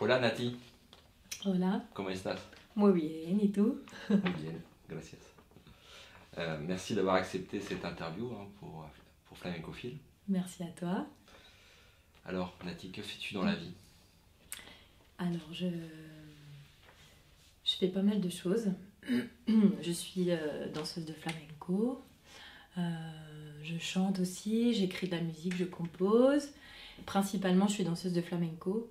Hola Nati, Hola, ¿cómo estás? muy bien, ¿y tú? Muy bien, gracias. Merci d'avoir accepté cette interview pour Flamencophile. Merci à toi. Alors Nati, que fais-tu dans la vie? Alors, je fais pas mal de choses. Je suis danseuse de flamenco, je chante aussi, j'écris de la musique, je compose. Principalement, je suis danseuse de flamenco.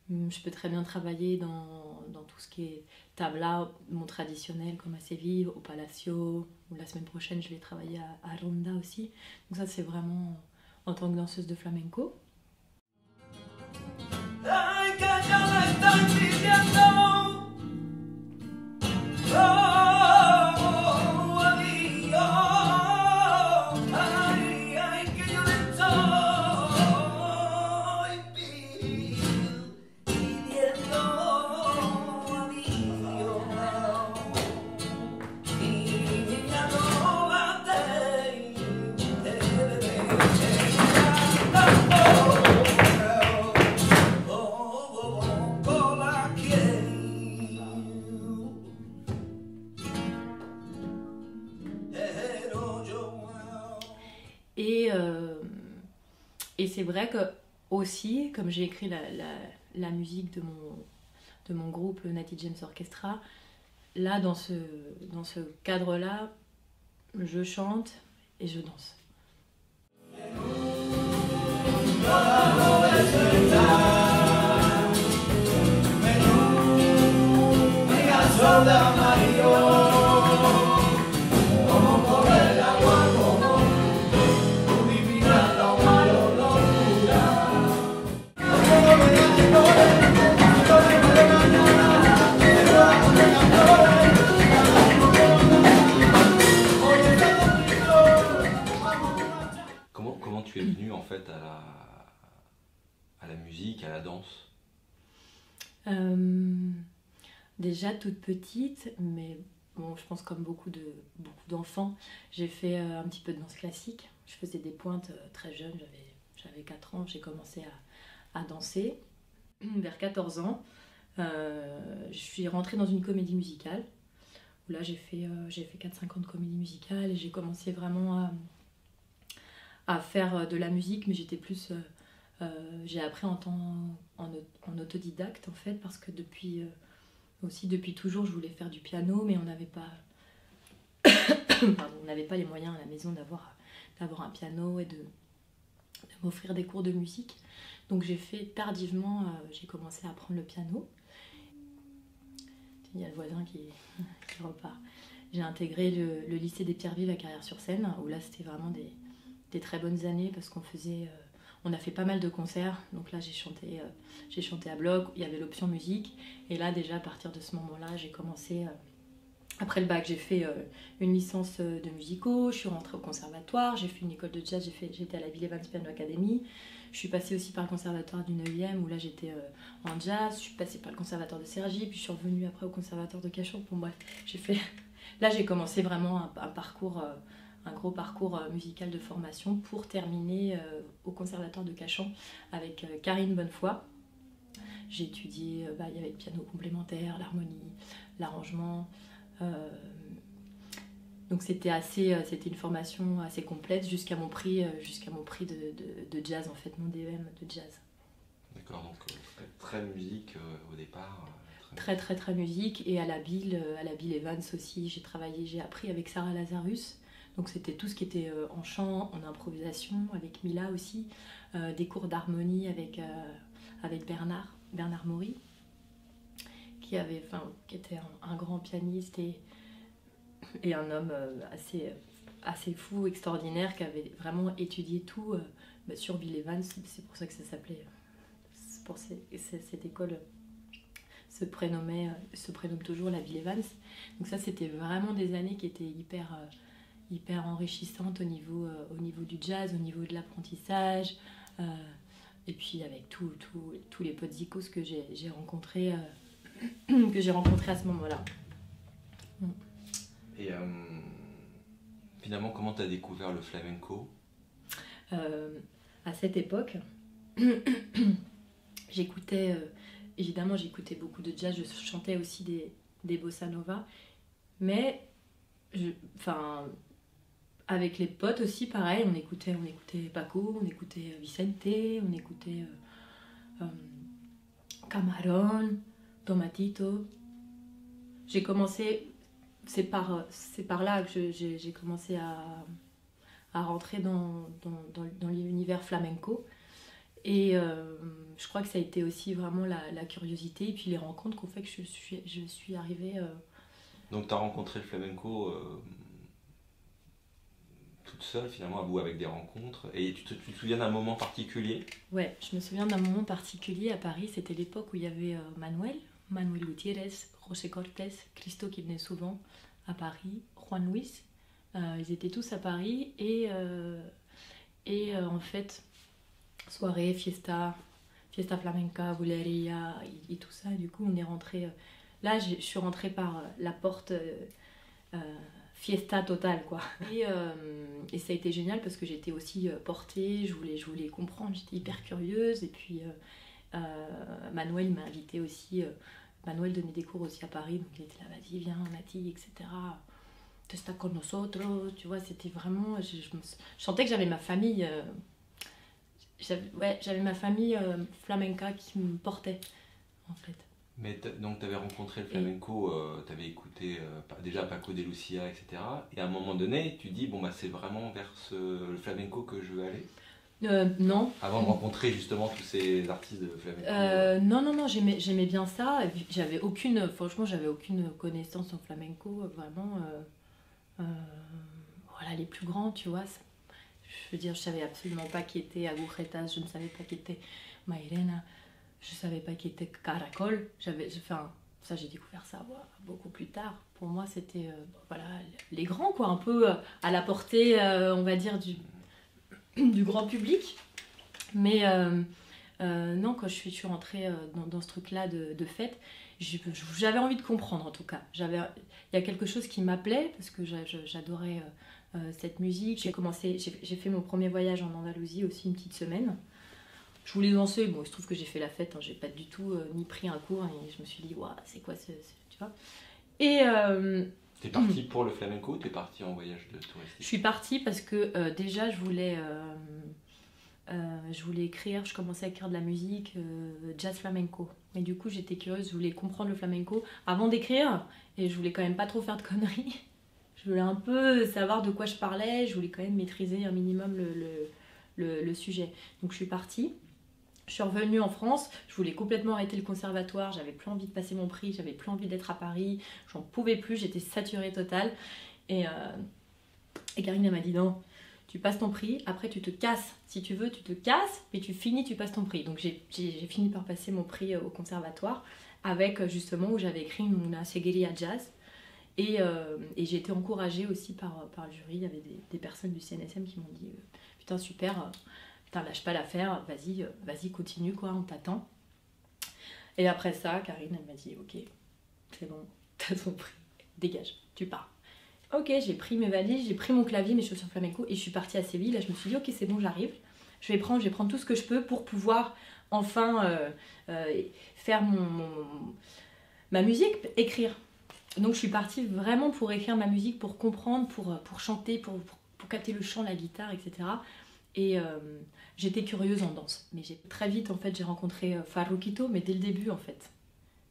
Je peux très bien travailler dans tout ce qui est tabla, mon traditionnel comme à Séville, au Palacio. Ou la semaine prochaine, je vais travailler à Ronda aussi. Donc ça, c'est vraiment en tant que danseuse de flamenco. Ay, que yo la estoy pidiendo. Oh, adiós. Ay, ay, que yo le estoy pidiendo adiós. Y ya no la Et c'est vrai que aussi, comme j'ai écrit la musique de mon groupe, le Natty James Orchestra, là, dans ce cadre-là, je chante et je danse. Comment tu es venue en fait à la musique, à la danse? Déjà toute petite, mais bon, je pense comme beaucoup d'enfants, j'ai fait un petit peu de danse classique. Je faisais des pointes très jeune, j'avais 4 ans, j'ai commencé à danser. Vers 14 ans, je suis rentrée dans une comédie musicale, où là j'ai fait 4-5 ans de comédie musicale et j'ai commencé vraiment à faire de la musique, mais j'étais plus... j'ai appris en autodidacte en fait, parce que depuis toujours je voulais faire du piano, mais on n'avait pas on n'avait pas les moyens à la maison d'avoir un piano et de m'offrir des cours de musique. Donc j'ai fait tardivement, j'ai commencé à apprendre le piano. Il y a le voisin qui repart. J'ai intégré le lycée des Pierrevilles à Carrière-sur-Seine, où là c'était vraiment des très bonnes années, parce on a fait pas mal de concerts. Donc là j'ai chanté à bloc, il y avait l'option musique, et là déjà à partir de ce moment-là j'ai commencé, après le bac j'ai fait une licence de musicaux, je suis rentrée au conservatoire, j'ai fait une école de jazz, j'étais à la Bill Evans Piano Academy, je suis passée aussi par le conservatoire du 9e où là j'étais en jazz, je suis passée par le conservatoire de Cergy, puis je suis revenue après au conservatoire de Cachan. Bon bref, là j'ai commencé vraiment un gros parcours musical de formation pour terminer au conservatoire de Cachan avec Karine Bonnefoy. J'ai étudié, il y avait le piano complémentaire, l'harmonie, l'arrangement. Donc c'était une formation assez complète jusqu'à mon prix de jazz, en fait, mon DEM de jazz. D'accord, donc très musique au départ. Très musique, et à la Bill Evans aussi, j'ai appris avec Sarah Lazarus. Donc c'était tout ce qui était en chant, en improvisation, avec Mila aussi, des cours d'harmonie avec Bernard Maury, qui était un grand pianiste et un homme assez fou, extraordinaire, qui avait vraiment étudié tout sur Bill Evans. C'est pour ça que ça s'appelait, cette école se prénomme toujours la Bill Evans. Donc ça c'était vraiment des années qui étaient hyper enrichissante au niveau du jazz, au niveau de l'apprentissage, et puis avec tous les potes zikos que j'ai rencontrés à ce moment-là. Et finalement, comment tu as découvert le flamenco? À cette époque, j'écoutais évidemment, j'écoutais beaucoup de jazz, je chantais aussi des bossa nova. Mais, enfin, avec les potes aussi, pareil, on écoutait Paco, on écoutait Vicente, on écoutait Camarón, Tomatito. J'ai commencé, c'est par là que j'ai commencé à rentrer dans l'univers flamenco. Et je crois que ça a été aussi vraiment la curiosité et puis les rencontres qu'on fait que je suis arrivée. Donc tu as rencontré le flamenco toute seule finalement, ou avec des rencontres. Et tu te souviens d'un moment particulier? Ouais, je me souviens d'un moment particulier à Paris. C'était l'époque où il y avait Manuel Gutiérrez, José Cortés, Christo qui venait souvent à Paris, Juan Luis. Ils étaient tous à Paris et en fait, soirée, fiesta flamenca, bulería et tout ça. Du coup, on est rentré. Là, je suis rentrée par la porte fiesta totale, quoi. Et ça a été génial parce que j'étais aussi portée, je voulais comprendre, j'étais hyper curieuse. Et puis, Manuel m'a invité aussi. Manuel donnait des cours aussi à Paris, donc il était là, vas-y, viens, Nati, etc. Te está con nosotros, tu vois, c'était vraiment. Je sentais que j'avais ma famille. J'avais ma famille flamenca qui me portait, en fait. Mais donc tu avais rencontré le flamenco, tu avais écouté déjà Paco de Lucia, etc. Et à un moment donné, tu dis, bon bah c'est vraiment vers le flamenco que je veux aller? Non. Avant de rencontrer justement tous ces artistes de flamenco. Non, j'aimais bien ça. Et puis, franchement, j'avais aucune connaissance en flamenco, vraiment. Voilà, les plus grands, tu vois. Je veux dire, je savais absolument pas qui était Agujetas, je ne savais pas qui était Mairena, je savais pas qui était Caracol. Ça, j'ai découvert ça beaucoup plus tard. Pour moi, c'était voilà, les grands, quoi, un peu à la portée, on va dire, du grand public. Mais non, quand je suis rentrée dans ce truc-là de fête, j'avais envie de comprendre, en tout cas. Il y a quelque chose qui m'appelait, parce que j'adorais cette musique. J'ai fait mon premier voyage en Andalousie aussi, une petite semaine. Je voulais danser, bon, il se trouve que j'ai fait la fête, hein, j'ai pas du tout ni pris un cours, et je me suis dit, waouh, c'est quoi tu vois. Et t'es partie pour le flamenco ou t'es partie en voyage de touristique? Je suis partie parce que déjà je voulais écrire, je commençais à écrire de la musique jazz flamenco. Mais du coup j'étais curieuse, je voulais comprendre le flamenco avant d'écrire, et je voulais quand même pas trop faire de conneries. Je voulais un peu savoir de quoi je parlais, je voulais quand même maîtriser un minimum le sujet. Donc je suis partie. Je suis revenue en France, je voulais complètement arrêter le conservatoire, j'avais plus envie de passer mon prix, j'avais plus envie d'être à Paris, j'en pouvais plus, j'étais saturée totale. Et Karine m'a dit non, tu passes ton prix, après tu te casses. Si tu veux, tu te casses, mais tu finis, tu passes ton prix. Donc j'ai fini par passer mon prix au conservatoire, avec justement où j'avais écrit une segueria jazz. Et j'ai été encouragée aussi par le jury, il y avait des personnes du CNSM qui m'ont dit putain super, lâche pas l'affaire, vas-y, continue, quoi, on t'attend. Et après ça, Karine, elle m'a dit, ok, c'est bon, t'as ton prix, dégage, tu pars. Ok, j'ai pris mes valises, j'ai pris mon clavier, mes chaussures flamenco, et je suis partie à Séville. Là, je me suis dit, ok, c'est bon, j'arrive. Je vais prendre tout ce que je peux pour pouvoir enfin faire ma musique, écrire. Donc je suis partie vraiment pour écrire ma musique, pour comprendre, pour chanter, pour capter le chant, la guitare, etc. Et j'étais curieuse en danse, mais très vite en fait j'ai rencontré Farruquito, mais dès le début en fait.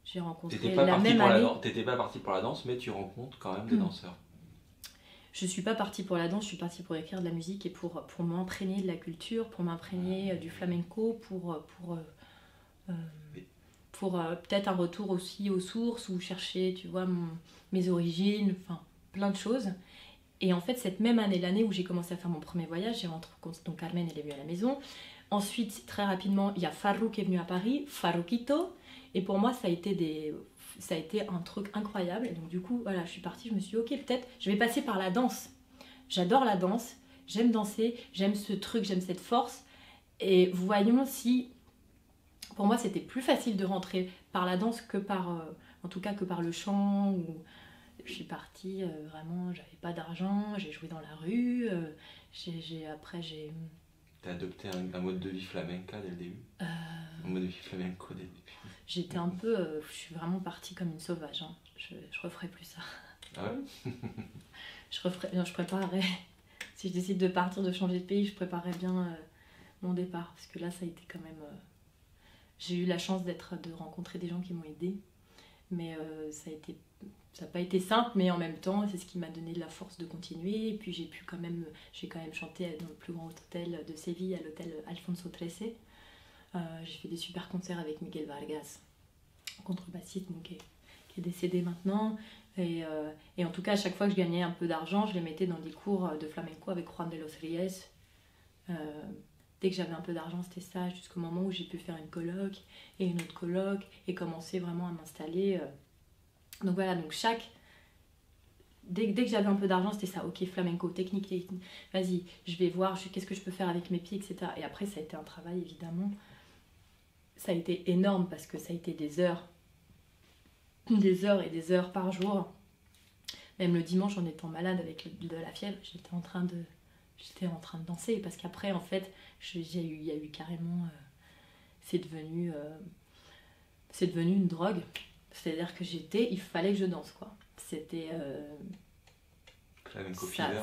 J'ai rencontré la même année. T'étais pas partie pour la danse, mais tu rencontres quand même des danseurs. Je suis pas partie pour la danse, je suis partie pour écrire de la musique et pour m'imprégner de la culture, pour m'imprégner du flamenco, pour peut-être un retour aussi aux sources, ou chercher, tu vois, mes origines, enfin plein de choses. Et en fait, cette même année, l'année où j'ai commencé à faire mon premier voyage, j'ai rencontré donc Carmen, elle est venue à la maison. Ensuite, très rapidement, il y a Farrou qui est venu à Paris, Farruquito. Et pour moi, ça a été un truc incroyable. Et donc du coup, voilà, je suis partie, je me suis dit, ok, peut-être, je vais passer par la danse. J'adore la danse, j'aime danser, j'aime ce truc, j'aime cette force. Et voyons si, pour moi, c'était plus facile de rentrer par la danse que en tout cas, que par le chant. Je suis partie, vraiment, j'avais pas d'argent, j'ai joué dans la rue, après j'ai T'as adopté un mode de vie flamenca dès le début? Un mode de vie flamenco dès le début. J'étais un peu... je suis vraiment partie comme une sauvage. Hein. Je referai plus ça. Ah ouais? Non, je préparerais... Si je décide de partir, de changer de pays, je préparerais bien mon départ. Parce que là, ça a été quand même... J'ai eu la chance de rencontrer des gens qui m'ont aidée. Mais ça n'a pas été simple, mais en même temps, c'est ce qui m'a donné de la force de continuer. Et puis j'ai quand même chanté dans le plus grand hôtel de Séville, à l'hôtel Alfonso XIII. J'ai fait des super concerts avec Miguel Vargas, contrebassiste, qui est décédé maintenant. Et en tout cas, à chaque fois que je gagnais un peu d'argent, je les mettais dans des cours de flamenco avec Juan de los Ries. Dès que j'avais un peu d'argent, c'était ça, jusqu'au moment où j'ai pu faire une coloc et une autre coloc et commencer vraiment à m'installer. Donc voilà, donc dès que j'avais un peu d'argent, c'était ça, ok, flamenco, technique, vas-y, je vais voir qu'est-ce que je peux faire avec mes pieds, etc. Et après, ça a été un travail, évidemment. Ça a été énorme parce que ça a été des heures et des heures par jour. Même le dimanche, en étant malade avec de la fièvre, j'étais en train de danser parce qu'après, en fait, il y a eu carrément... c'est devenu une drogue. C'est-à-dire que il fallait que je danse, quoi. C'était... Flamenco fever.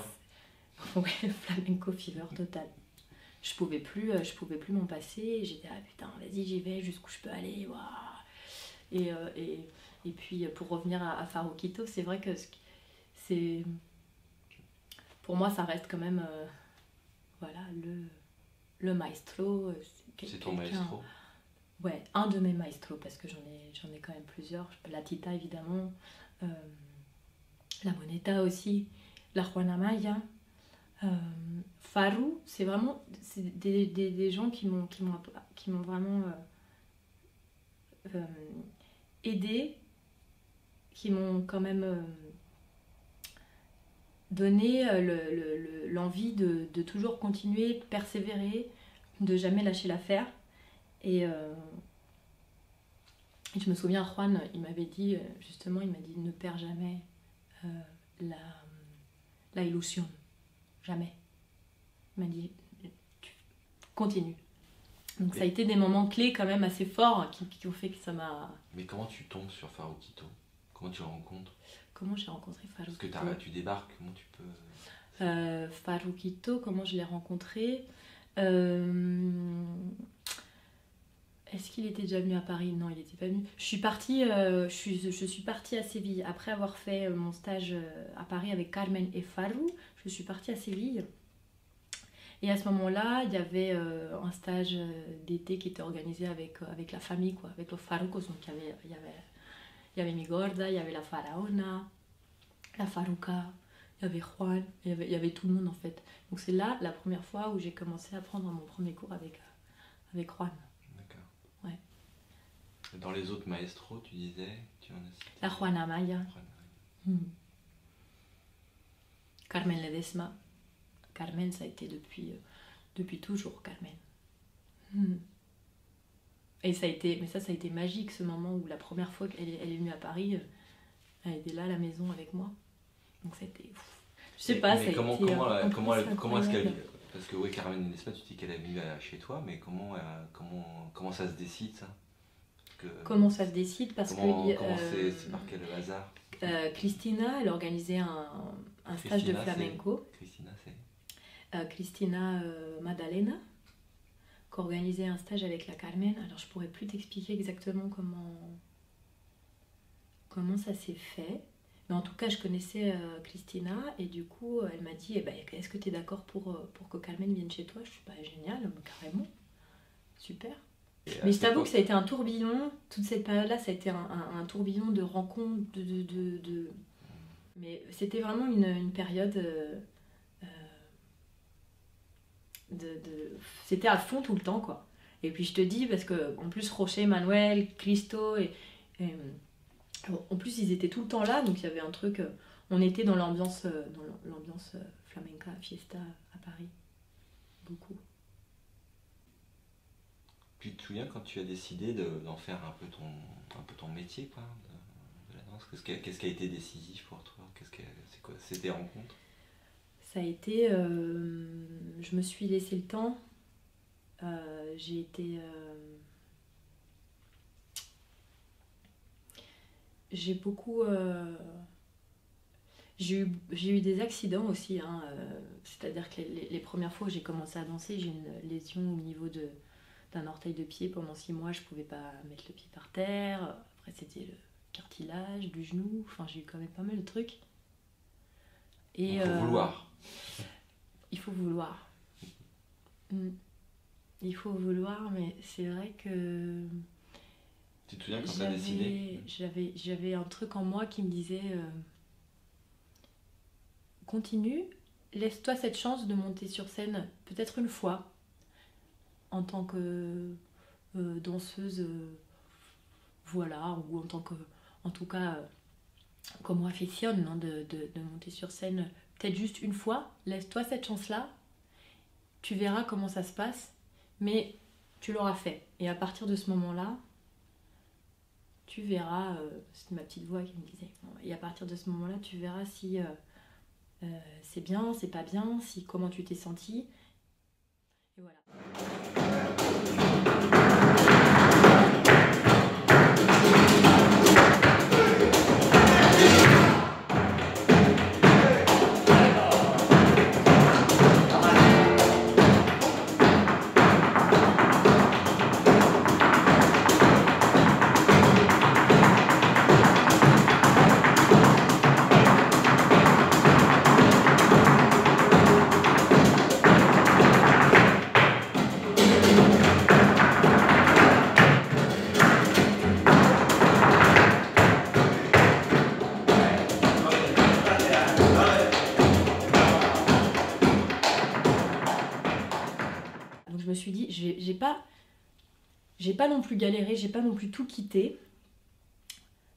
Ouais, flamenco fever total. Je pouvais plus m'en passer. J'étais, ah putain, vas-y, j'y vais, jusqu'où je peux aller. Waouh. Et puis, pour revenir à Farokito, c'est vrai que c'est... Pour moi, ça reste quand même... voilà, le maestro. C'est ton maestro? Ouais, un de mes maestros, parce que j'en ai quand même plusieurs. La Tita, évidemment. La Moneta aussi. La Juana Maya. Farou, c'est vraiment des gens qui m'ont vraiment aidé, qui m'ont quand même donné l'envie de toujours continuer, de persévérer, de jamais lâcher l'affaire. Et je me souviens, Juan, il m'avait dit, justement, il m'a dit, ne perds jamais la illusion. Jamais. Il m'a dit, continue. Donc ça a été des moments clés quand même assez forts qui ont fait que ça m'a... Mais comment tu tombes sur Farokito? Comment tu le rencontres? Comment j'ai rencontré Farokito? Parce que tu débarques, comment tu peux... Farokito, comment je l'ai rencontré? Est-ce qu'il était déjà venu à Paris? Non, il n'était pas venu. Je suis partie à Séville. Après avoir fait mon stage à Paris avec Carmen et Farou, je suis partie à Séville. Et à ce moment-là, il y avait un stage d'été qui était organisé avec la famille, quoi, avec los Farucos. Donc il y avait mi gorda, il y avait la Faraona, la Faruca, il y avait Juan, il y avait tout le monde en fait. Donc c'est là la première fois où j'ai commencé à prendre mon premier cours avec Juan. D'accord. Ouais. Dans les autres maestros, tu disais, tu en as cité... La Juana Maya. Carmen Ledesma. Carmen, ça a été depuis toujours, Carmen. Et ça a été magique, ce moment où la première fois qu'elle est venue à Paris, elle était là à la maison avec moi. Donc c'était... Je sais pas, mais ça comment, a été... comment est-ce qu'elle... Parce que oui, Carmen Ledesma, tu dis qu'elle est venue chez toi, mais comment ça se décide, ça? Comment ça se décide? Parce que... c'est par quel hasard? Christina, elle organisait un stage de flamenco. Christina, c'est... Cristina Madalena, qui organisait un stage avec la Carmen. Alors je pourrais plus t'expliquer exactement comment ça s'est fait, mais en tout cas je connaissais Cristina et du coup elle m'a dit est-ce que tu es d'accord pour que Carmen vienne chez toi? Je suis pas génial, carrément, super. Mais je t'avoue que ça a été un tourbillon, toute cette période-là, ça a été un tourbillon de rencontres, mais c'était vraiment une période... c'était à fond tout le temps, quoi. Et puis je te dis, parce que en plus Rocher, Manuel, Cristo en plus ils étaient tout le temps là, donc il y avait un truc, on était dans l'ambiance flamenca, fiesta à Paris, beaucoup. Puis tu te souviens quand tu as décidé d'en faire un peu ton métier, quoi, de la danse? Qu'est-ce qui a été décisif pour toi? C'est quoi? C'était rencontre? Ça a été... je me suis laissé le temps j'ai été... j'ai beaucoup... j'ai eu des accidents aussi, hein, c'est-à-dire que les premières fois où j'ai commencé à danser, j'ai eu une lésion au niveau d'un orteil de pied. Pendant 6 mois, je pouvais pas mettre le pied par terre. Après, c'était le cartilage du genou. Enfin, j'ai eu quand même pas mal de trucs. Et, Il faut vouloir. Il faut vouloir. Il faut vouloir, mais c'est vrai que... Tu te souviens quand tu as décidé? J'avais un truc en moi qui me disait continue, laisse-toi cette chance de monter sur scène peut-être une fois en tant que danseuse, voilà, ou en tant que, en tout cas, comme on affectionne, hein, de monter sur scène peut-être juste une fois. Laisse-toi cette chance-là, tu verras comment ça se passe, mais tu l'auras fait. Et à partir de ce moment-là, tu verras, c'est ma petite voix qui me disait, et à partir de ce moment-là, tu verras si c'est bien, c'est pas bien, si comment tu t'es senti. Et voilà. Donc je me suis dit, j'ai pas non plus galéré, j'ai pas non plus tout quitté.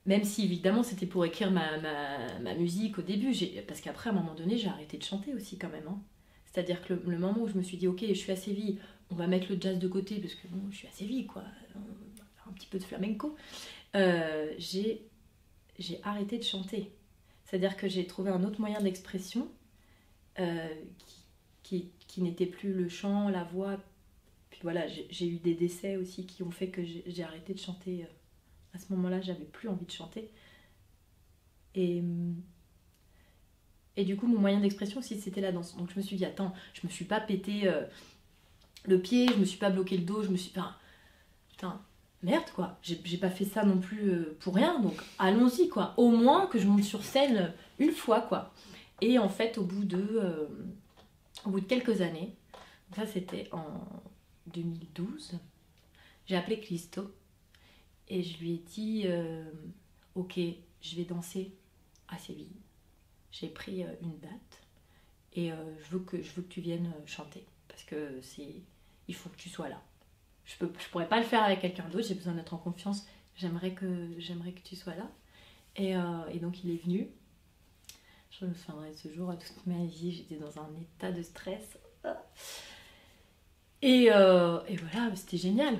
Même si évidemment c'était pour écrire ma musique au début, parce qu'après à un moment donné j'ai arrêté de chanter aussi quand même, hein. C'est-à-dire que le moment où je me suis dit ok, je suis à Séville, on va mettre le jazz de côté parce que bon, je suis à Séville quoi, on va faire un petit peu de flamenco, j'ai arrêté de chanter. C'est-à-dire que j'ai trouvé un autre moyen d'expression qui n'était plus le chant, la voix. Puis voilà, j'ai eu des décès aussi qui ont fait que j'ai arrêté de chanter. À ce moment-là, j'avais plus envie de chanter. Et du coup, mon moyen d'expression aussi, c'était la danse. Donc je me suis dit, attends, je me suis pas pété le pied, je me suis pas bloqué le dos, je me suis... Enfin, putain, merde quoi, j'ai pas fait ça non plus pour rien, donc allons-y quoi. Au moins que je monte sur scène une fois quoi. Et en fait, au bout de quelques années, ça c'était en 2012, j'ai appelé Christo. Et je lui ai dit, ok, je vais danser à Séville. J'ai pris une date et je veux que tu viennes chanter parce que il faut que tu sois là. Je pourrais pas le faire avec quelqu'un d'autre, j'ai besoin d'être en confiance. J'aimerais que tu sois là. Et donc il est venu. Je me souviendrai de ce jour à toute ma vie. J'étais dans un état de stress. Et voilà, c'était génial.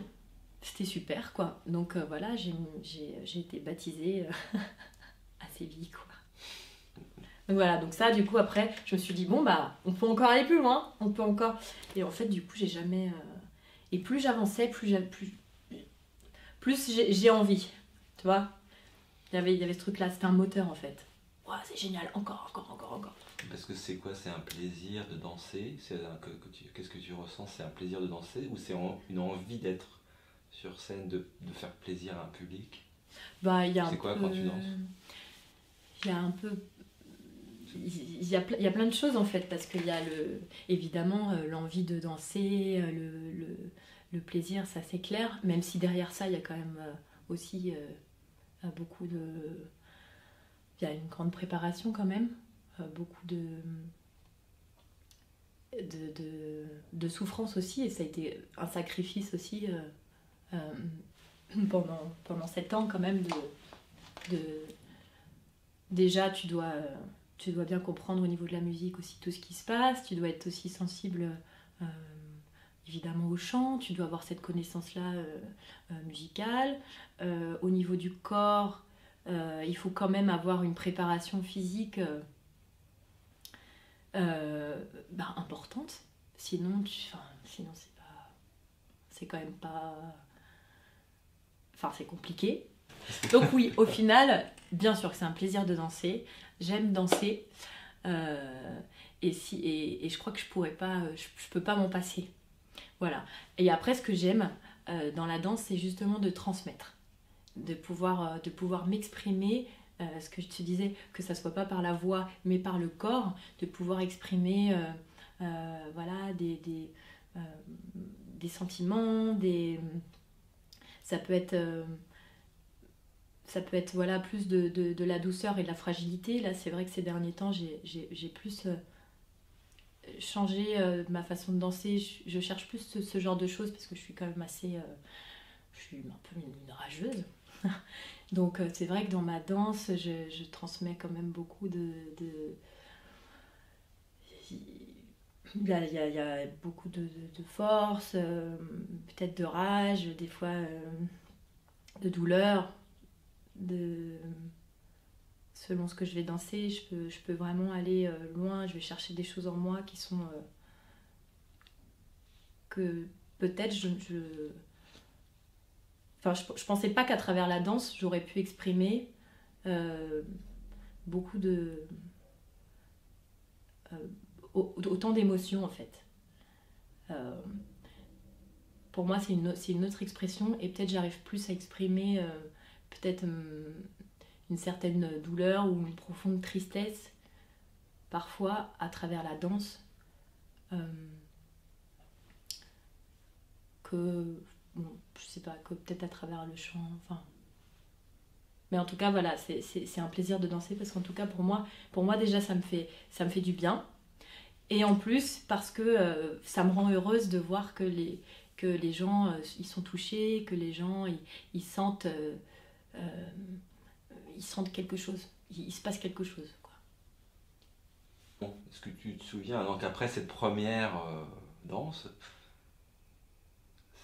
C'était super quoi. Donc voilà, j'ai été baptisée à Séville quoi. Donc voilà, donc ça du coup après je me suis dit bon bah on peut encore aller plus loin, on peut encore. Et en fait du coup j'ai jamais et plus j'avançais, plus j'ai envie. Tu vois, il y avait ce truc là, c'était un moteur en fait. Ouah, c'est génial, encore. Parce que c'est quoi? C'est un plaisir de danser? Qu'est-ce que tu ressens? C'est un plaisir de danser ou c'est une envie d'être sur scène, de faire plaisir à un public? Bah, c'est quoi quand tu danses? Il y a un peu... Il y a plein de choses en fait, parce qu'il y a évidemment l'envie de danser, le plaisir, ça c'est clair, même si derrière ça il y a quand même aussi beaucoup de... Il y a une grande préparation quand même, beaucoup de souffrance aussi, et ça a été un sacrifice aussi pendant 7 ans quand même déjà tu dois bien comprendre au niveau de la musique aussi tout ce qui se passe, tu dois être aussi sensible évidemment au chant, tu dois avoir cette connaissance-là musicale. Au niveau du corps, il faut quand même avoir une préparation physique importante, sinon c'est pas... c'est quand même pas... Enfin, c'est compliqué. Donc oui, au final, bien sûr que c'est un plaisir de danser. J'aime danser. Et je crois que je pourrais pas, je peux pas m'en passer. Voilà. Et après, ce que j'aime dans la danse, c'est justement de transmettre, de pouvoir m'exprimer. Ce que je te disais, que ça soit pas par la voix, mais par le corps, de pouvoir exprimer, voilà, des sentiments, ça peut être voilà, plus de la douceur et de la fragilité. Là, c'est vrai que ces derniers temps, j'ai plus changé ma façon de danser. Je cherche plus ce genre de choses parce que je suis quand même assez... je suis un peu une rageuse. Donc, c'est vrai que dans ma danse, je transmets quand même beaucoup il y a beaucoup de force, peut-être de rage, des fois de douleur. Selon ce que je vais danser, je peux vraiment aller loin. Je vais chercher des choses en moi qui sont que peut-être enfin, je pensais pas qu'à travers la danse j'aurais pu exprimer beaucoup autant d'émotions en fait. Pour moi c'est une autre expression et peut-être j'arrive plus à exprimer peut-être une certaine douleur ou une profonde tristesse parfois à travers la danse que bon, je sais pas, que peut-être à travers le chant, enfin. Mais en tout cas voilà, c'est un plaisir de danser parce qu'en tout cas pour moi déjà ça me fait du bien. Et en plus parce que ça me rend heureuse de voir que les gens ils sont touchés, que les gens ils sentent quelque chose, il se passe quelque chose, quoi. Bon, est-ce que tu te souviens, donc après cette première danse,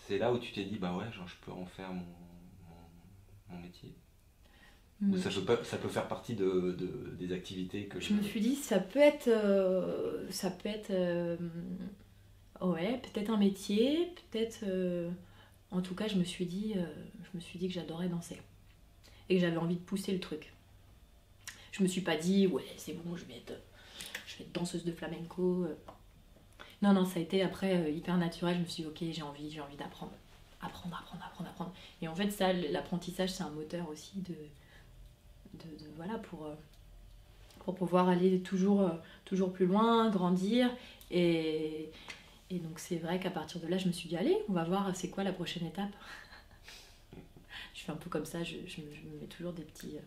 c'est là où tu t'es dit, bah ouais, genre, je peux en faire mon métier? Ou ça peut faire partie des activités que je me suis dit, ça peut être ouais, peut-être un métier, peut-être... en tout cas, je me suis dit que j'adorais danser. Et que j'avais envie de pousser le truc. Je me suis pas dit, ouais, c'est bon, je vais être danseuse de flamenco. Non, ça a été après hyper naturel. Je me suis dit, ok, j'ai envie d'apprendre. Apprendre. Et en fait, ça, l'apprentissage, c'est un moteur aussi voilà, pour pouvoir aller toujours plus loin, grandir. Et donc, c'est vrai qu'à partir de là, je me suis dit, allez, on va voir c'est quoi la prochaine étape. Je fais un peu comme ça, je me mets toujours des petits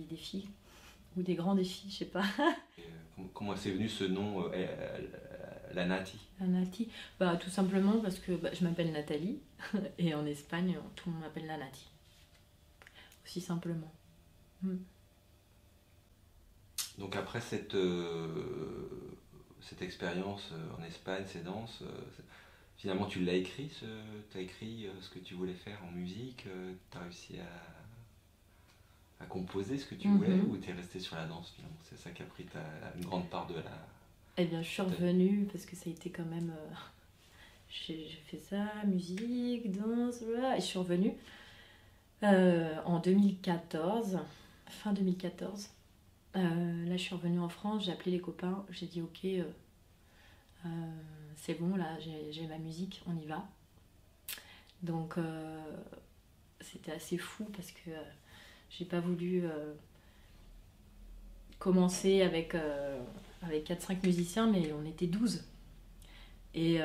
défis. Ou des grands défis, je sais pas. Comment c'est venu ce nom, la Nati? La Nati, bah, tout simplement parce que je m'appelle Nathalie et en Espagne, tout le monde m'appelle la Nati. Aussi simplement. Donc après cette expérience en Espagne, ces danses, finalement tu l'as écrit, t'as écrit ce que tu voulais faire en musique, t'as réussi à composer ce que tu voulais, ou t'es resté sur la danse finalement? C'est ça qui a pris une grande part de la... Eh bien, je suis revenue parce que ça a été quand même... j'ai fait ça, musique, danse, et je suis revenue en 2014, fin 2014. Là, je suis revenue en France, j'ai appelé les copains, j'ai dit ok, c'est bon, là, j'ai ma musique, on y va. Donc, c'était assez fou parce que j'ai pas voulu commencer avec 4-5 musiciens, mais on était 12. Et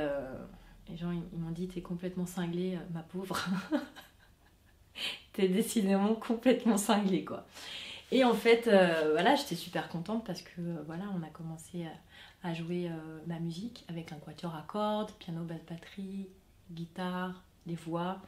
les gens ils m'ont dit, t'es complètement cinglée, ma pauvre. T'es décidément complètement cinglée, quoi. Et en fait, voilà, j'étais super contente parce que voilà, on a commencé à jouer ma musique avec un quatuor à cordes, piano, basse, batterie, guitare, les voix.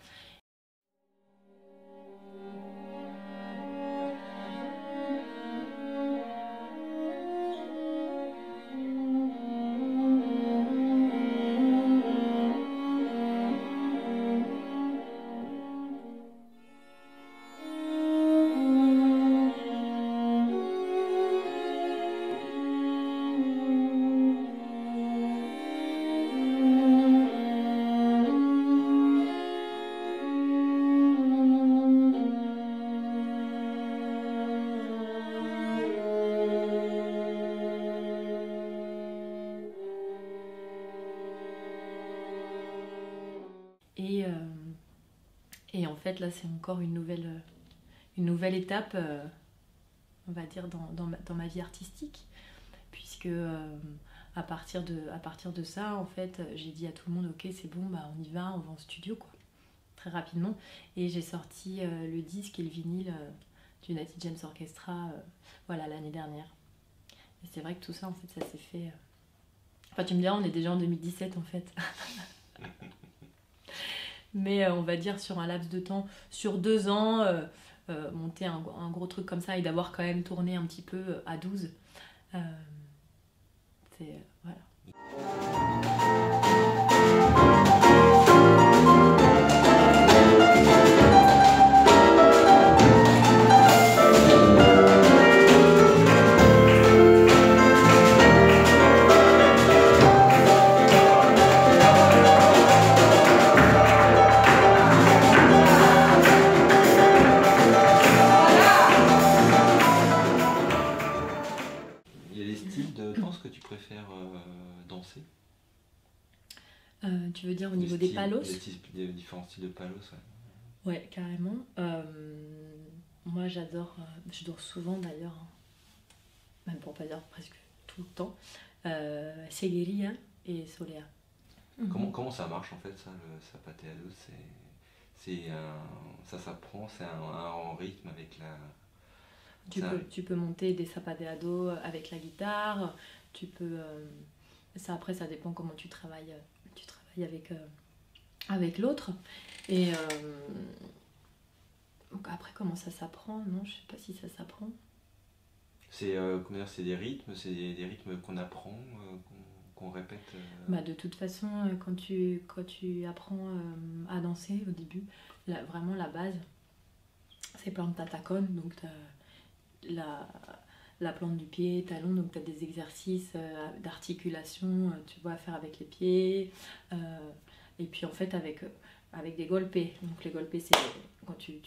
fait, là, c'est encore une nouvelle étape, on va dire, dans ma vie artistique. Puisque à partir de ça, en fait, j'ai dit à tout le monde, ok, c'est bon, bah, on y va en studio, quoi, très rapidement. Et j'ai sorti le disque et le vinyle du United James Orchestra voilà, l'année dernière. Et c'est vrai que tout ça, en fait, ça s'est fait... Enfin, tu me diras, on est déjà en 2017, en fait. Mais on va dire sur un laps de temps, sur 2 ans, monter un gros truc comme ça et d'avoir quand même tourné un petit peu à 12. C'est... voilà. Il y a des styles de danse que tu préfères danser? Tu veux dire au niveau des palos? Des différents styles de palos, ouais. Ouais, carrément. Moi, je dors souvent d'ailleurs, hein, même pour pas dire presque tout le temps, Segueria et Solea. Comment ça marche en fait ça, le zapateado? Ça s'apprend, c'est un rythme avec la... Tu peux monter des zapateado avec la guitare, tu peux... ça après, ça dépend comment tu travailles avec l'autre. Et donc après, comment ça s'apprend? Non, je sais pas si ça s'apprend. C'est c'est des rythmes, des rythmes qu'on apprend, qu'on répète. Bah, de toute façon, quand tu apprends à danser au début, vraiment la base, c'est plante tacón, donc tu as la plante du pied, talon, donc tu as des exercices d'articulation, tu vois, à faire avec les pieds, et puis en fait avec des golpes. Donc les golpes, c'est quand tu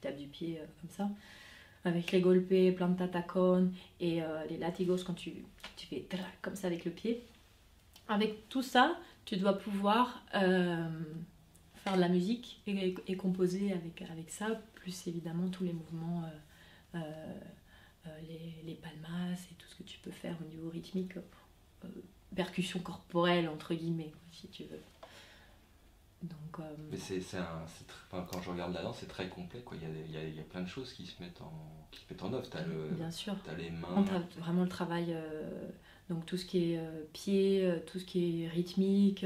tapes du pied comme ça. Avec les golpes, planta tacón et les latigos quand tu fais comme ça avec le pied. Avec tout ça, tu dois pouvoir faire de la musique et composer avec ça, plus évidemment tous les mouvements, les palmas et tout ce que tu peux faire au niveau rythmique, percussion corporelle entre guillemets, si tu veux. Donc, mais quand je regarde la danse, c'est très complet, quoi. Il y a plein de choses qui se mettent en œuvre. Bien sûr. T'as les mains. On a vraiment le travail, donc tout ce qui est pied, tout ce qui est rythmique,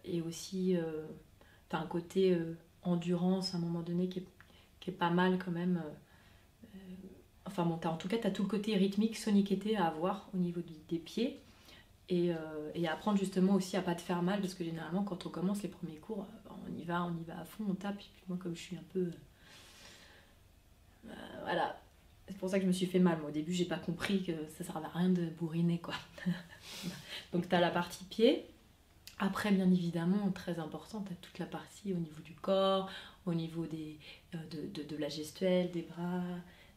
et aussi t'as un côté endurance à un moment donné qui est pas mal quand même. Enfin bon, en tout cas, t'as tout le côté rythmique, soniqueté à avoir au niveau des pieds. Et apprendre justement aussi à pas te faire mal, parce que généralement quand on commence les premiers cours, on y va à fond, on tape, et puis moi comme je suis un peu... voilà, c'est pour ça que je me suis fait mal. Moi, au début j'ai pas compris que ça servait à rien de bourriner, quoi. Donc t'as la partie pied, après bien évidemment, très important, t'as toute la partie au niveau du corps, au niveau de la gestuelle, des bras,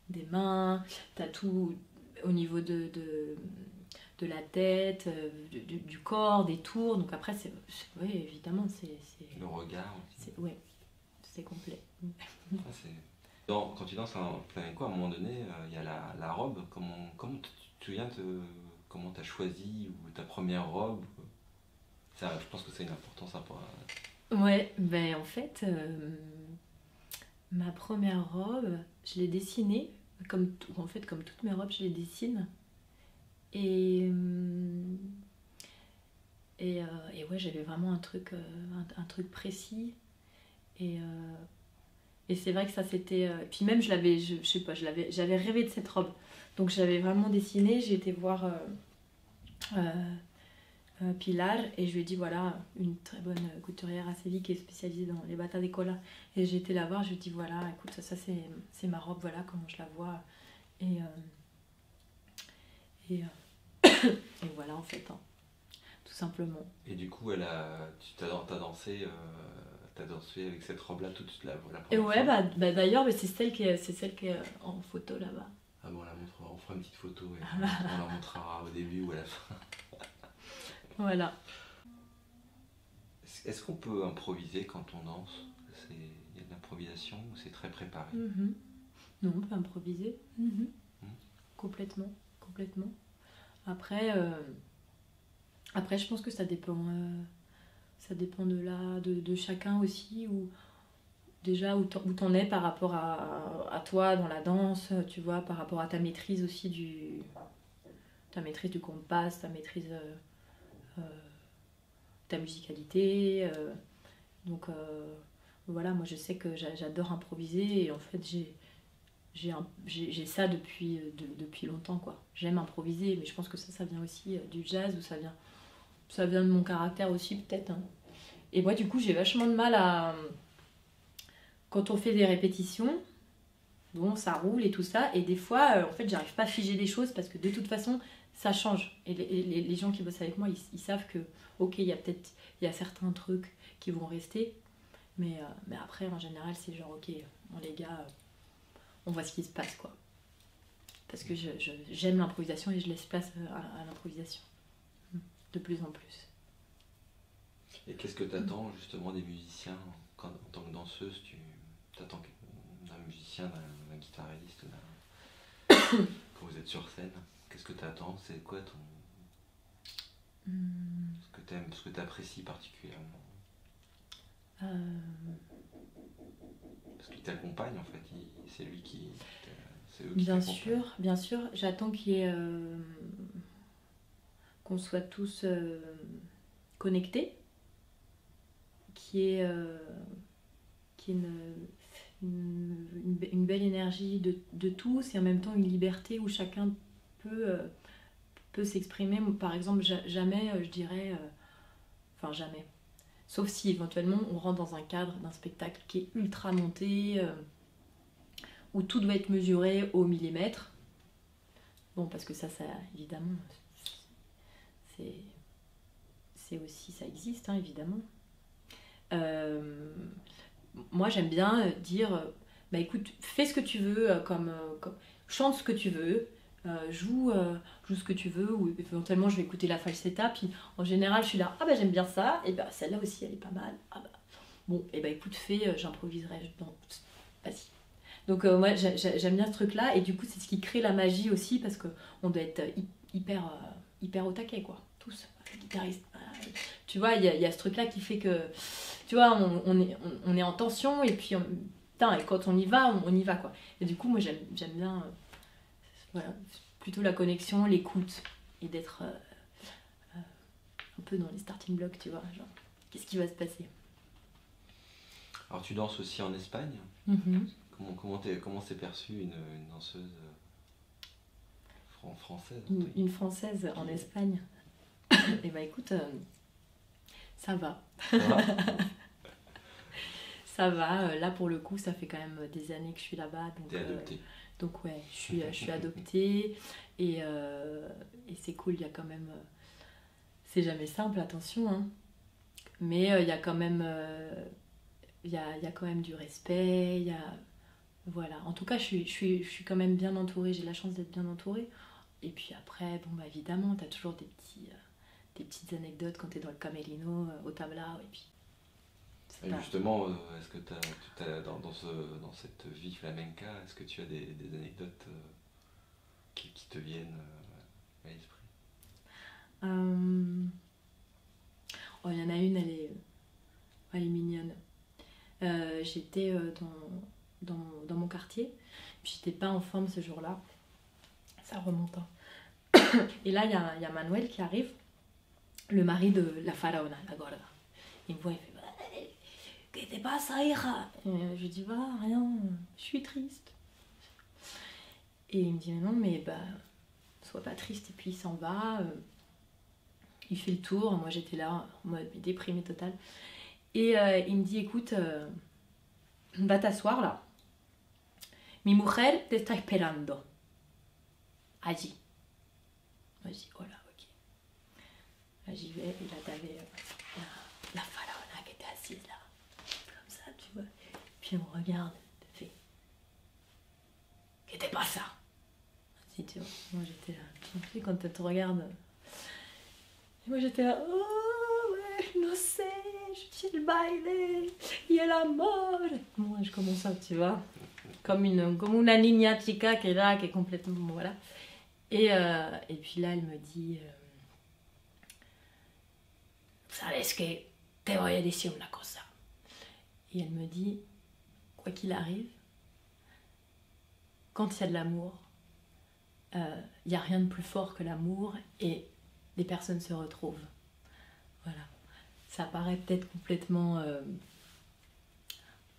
des mains, t'as tout au niveau de la tête, du corps, des tours. Donc après, oui, évidemment, c'est... Le regard aussi. Oui, c'est complet. Quand tu danses un flamenco, à un moment donné, il y a la robe. Comment tu te souviens comment tu as choisi ou ta première robe? Ça, je pense que c'est une importance importante. Ouais, ben en fait, ma première robe, je l'ai dessinée, comme toutes mes robes, je les dessine. Et ouais, j'avais vraiment un truc précis. Et c'est vrai que ça c'était... puis même, je sais pas, j'avais rêvé de cette robe. Donc j'avais vraiment dessiné, j'ai été voir Pilar et je lui ai dit voilà, une très bonne couturière à Séville qui est spécialisée dans les bata de cola. Et j'ai été la voir, je lui ai dit voilà, écoute, ça c'est ma robe, voilà comment je la vois. Et voilà en fait, hein, tout simplement. Et du coup, t'as dansé avec cette robe-là toute la première et ouais, fois. bah d'ailleurs, c'est celle qui est en photo là-bas. Ah bon, on fera une petite photo et on la montrera au début ou à la fin. Voilà. Est-ce qu'on peut improviser quand on danse? Il y a de l'improvisation ou c'est très préparé? Mhm. Non, on peut improviser. Mhm. Mhm. Complètement, complètement. Après, après, je pense que ça dépend de chacun aussi, ou déjà où t'en es par rapport à toi dans la danse, tu vois, par rapport à ta maîtrise aussi ta maîtrise du compas, ta maîtrise, euh, ta musicalité. Donc voilà, moi je sais que j'adore improviser et en fait j'ai ça depuis longtemps, quoi. J'aime improviser, mais je pense que ça vient aussi du jazz, ou ça vient de mon caractère aussi peut-être, hein. Et moi du coup j'ai vachement de mal à... Quand on fait des répétitions, bon ça roule et tout ça, et des fois en fait j'arrive pas à figer des choses parce que de toute façon ça change. Et les gens qui bossent avec moi, ils savent que ok, il y a certains trucs qui vont rester, mais après en général c'est genre ok, bon, les gars, on voit ce qui se passe, quoi. Parce que j'aime l'improvisation et je laisse place à l'improvisation de plus en plus. Et qu'est-ce que tu attends justement des musiciens en tant que danseuse? Tu t'attends d'un musicien, d'un guitariste, quand vous êtes sur scène? Qu'est-ce que tu attends? C'est quoi ce que tu aimes, ce que tu apprécies particulièrement? Parce qu'il t'accompagne en fait, c'est lui qui. C'est eux qui Bien t'accompagnent. sûr, bien sûr, j'attends qu'on soit tous connectés, qu'il y ait une belle énergie de tous, et en même temps une liberté où chacun peut s'exprimer. Par exemple, jamais je dirais, enfin jamais, sauf si éventuellement on rentre dans un cadre d'un spectacle qui est ultra monté, où tout doit être mesuré au millimètre. Bon, parce que ça évidemment, c'est aussi, ça existe, hein, évidemment. Moi, j'aime bien dire, bah écoute, fais ce que tu veux, chante ce que tu veux, joue ce que tu veux, ou éventuellement je vais écouter la falsetta, puis en général je suis là, ah bah j'aime bien ça, et bah celle-là aussi elle est pas mal, ah bah bon, et bah écoute, j'improviserai, vas-y. Donc moi j'aime bien ce truc-là, et du coup c'est ce qui crée la magie aussi, parce qu'on doit être hyper au taquet, quoi, tous, les guitaristes. Tu vois, il y a ce truc-là qui fait que, tu vois, on est en tension, et puis putain, et quand on y va, quoi. Et du coup moi j'aime bien voilà, plutôt la connexion, l'écoute, et d'être un peu dans les starting blocks, tu vois, genre qu'est-ce qui va se passer. Alors tu danses aussi en Espagne. Mm-hmm. Comment s'est perçue une danseuse française? Une française en Espagne. Et bah écoute, ça va. Ça va. Ça va. Là pour le coup, ça fait quand même des années que je suis là-bas. T'es adoptée. Donc ouais, je suis adoptée. Et c'est cool, il y a quand même... c'est jamais simple, attention, hein. Mais il y a quand même... il y a quand même du respect, il y a... Voilà, en tout cas, je suis quand même bien entourée, j'ai la chance d'être bien entourée. Et puis après, bon, bah évidemment, t'as toujours des petites anecdotes quand t'es dans le camerino, au tablao, et puis... Et justement, est-ce que dans cette vie flamenca, est-ce que tu as des anecdotes qui te viennent à l'esprit? Oh, il y en a une, elle est mignonne. J'étais dans mon quartier, puis j'étais pas en forme ce jour-là, ça remonte, hein. Et là il y a Manuel qui arrive, le mari de la faraona, la gorda. Il me voit, il fait "Qu'est-ce qui te passe, hija?" Je lui dis "Bah rien, je suis triste." Et il me dit "Mais non, mais bah sois pas triste." Et puis il s'en va, il fait le tour, moi j'étais là en mode déprimée totale. Et il me dit "Écoute, va t'asseoir là. Mi mujer te está esperando. Allí." Moi je dis "Oh là, ok." Là j'y vais, et là t'avais la faraona qui était assise là, comme ça, tu vois. Puis elle me regarde, elle fait "Qu'est-ce que pas ça?" Si tu vois, moi j'étais là, tu sais, quand elle te regarde. Et moi j'étais là, "Oh ouais, no sé, il baile y el amor. Moi, je commence ça, tu vois, comme una niña chica qui est là, qui est complètement, voilà. Et puis là, elle me dit, sabes que te voy a decir una cosa. Et elle me dit, quoi qu'il arrive, quand il y a de l'amour, il n'y a rien de plus fort que l'amour et les personnes se retrouvent. Voilà. Ça paraît peut-être complètement...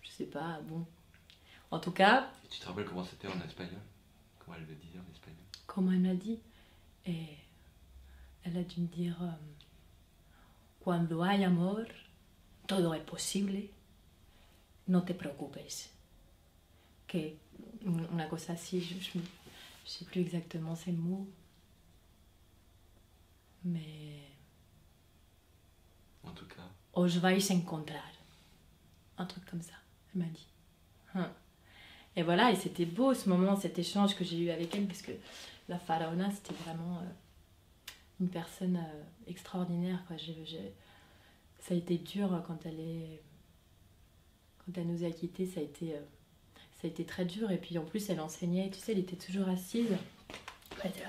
je sais pas, bon. En tout cas... Et tu te rappelles comment c'était en espagnol? Comment elle le disait en espagnol? Comment elle m'a dit? Et elle a dû me dire... Cuando hay amor, todo es posible. No te preocupes. Que una cosa así, je sais plus exactement ces mots. Mais... En tout cas. Os vais encontrar. Un truc comme ça, elle m'a dit. Et voilà, et c'était beau ce moment, cet échange que j'ai eu avec elle, parce que la Faraona, c'était vraiment une personne extraordinaire, quoi. Ça a été dur quand elle nous a quittés, ça a été très dur. Et puis en plus, elle enseignait, tu sais, elle était toujours assise. Elle était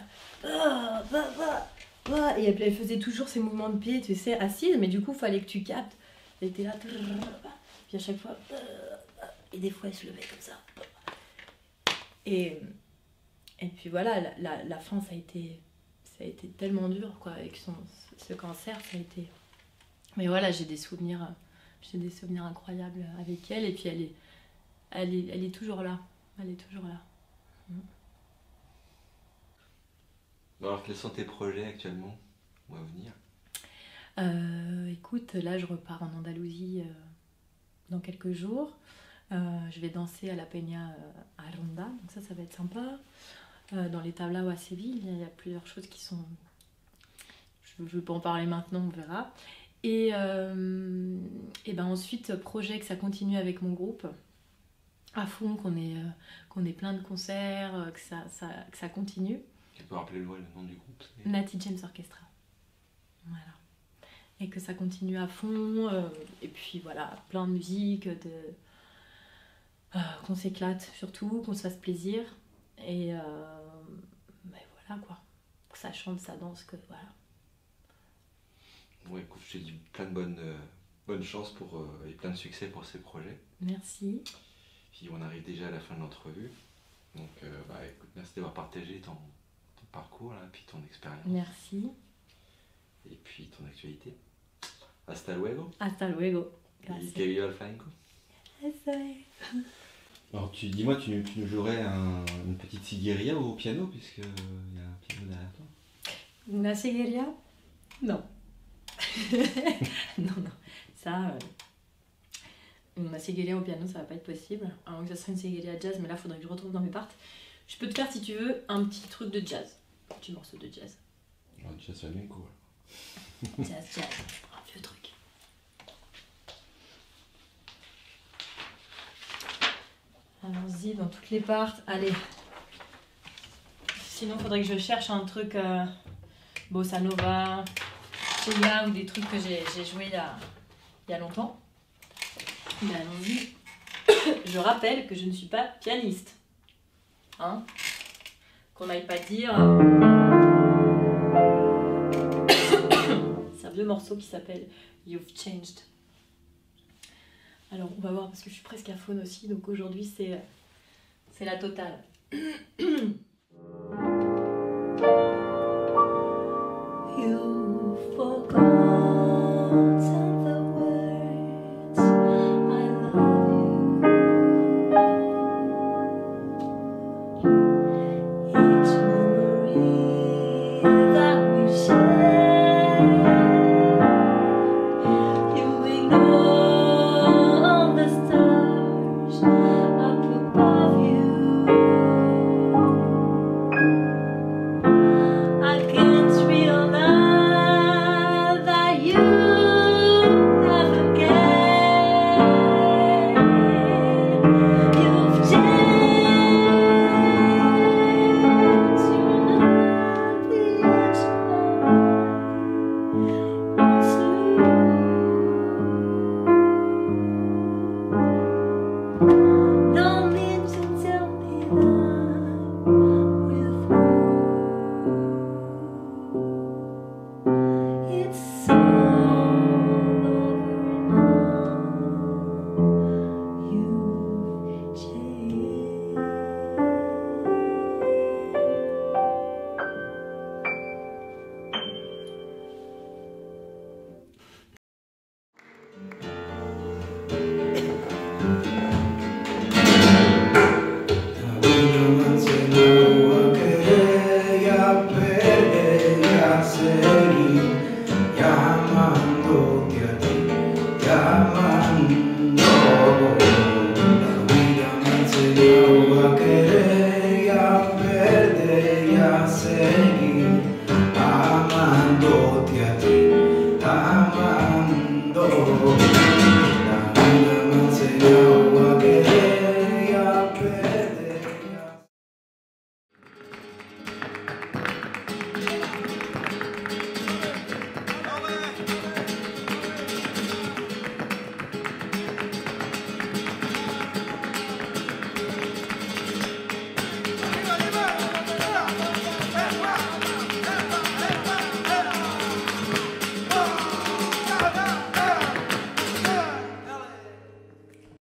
là, et elle faisait toujours ses mouvements de pied, tu sais, assise, mais du coup, il fallait que tu captes. Elle était là, puis à chaque fois, et des fois, elle se levait comme ça. Et puis voilà, la fin, ça a été tellement dur, quoi, avec ce cancer, ça a été... Mais voilà, j'ai des souvenirs incroyables avec elle, et puis elle est toujours là. Elle est toujours là. Alors, quels sont tes projets actuellement ou à venir? Écoute, là, je repars en Andalousie dans quelques jours. Je vais danser à la Peña à Ronda, donc ça va être sympa. Dans les tablaos à Séville, il y a plusieurs choses qui sont... Je ne veux pas en parler maintenant, on verra. Et ben ensuite, projet que ça continue avec mon groupe, à fond, qu'on ait plein de concerts, que ça continue. Tu peux rappeler le nom du groupe? Natty James Orchestra. Voilà. Et que ça continue à fond, et puis voilà, plein de musique, qu'on s'éclate surtout, qu'on se fasse plaisir, et ben voilà quoi, que ça chante, ça danse, que voilà. Bon, écoute, je te dis plein de bonnes chances et plein de succès pour ces projets. Merci. Puis on arrive déjà à la fin de l'entrevue. Donc, écoute, merci d'avoir partagé ton parcours, là, puis ton expérience. Merci. Et puis ton actualité. Hasta luego. Hasta luego. Et que viva el flamenco. Alors, dis-moi, tu nous jouerais une petite sigueria au piano, puisqu'il y a un piano derrière toi? Una sigueria? Non. non. Ça, une sigueria au piano, ça va pas être possible. Alors que ça serait une sigueria jazz, mais là, il faudrait que je retrouve dans mes parts. Je peux te faire, si tu veux, un petit truc de jazz. Un petit morceau de jazz. Jazz flamenco. Jazz. Un vieux truc. Allons-y, dans toutes les parts. Allez. Sinon, il faudrait que je cherche un truc bossa nova, Chia, ou des trucs que j'ai joué il y a longtemps. Mais allons-y. Je rappelle que je ne suis pas pianiste. Hein? Qu'on n'aille pas dire... C'est un vieux morceau qui s'appelle You've Changed. Alors on va voir, parce que je suis presque à faune aussi, donc aujourd'hui c'est la totale. You've forgotten the words I love you. Each memory that we share, you ignore all the stars up above you. I can't realize that you never cared.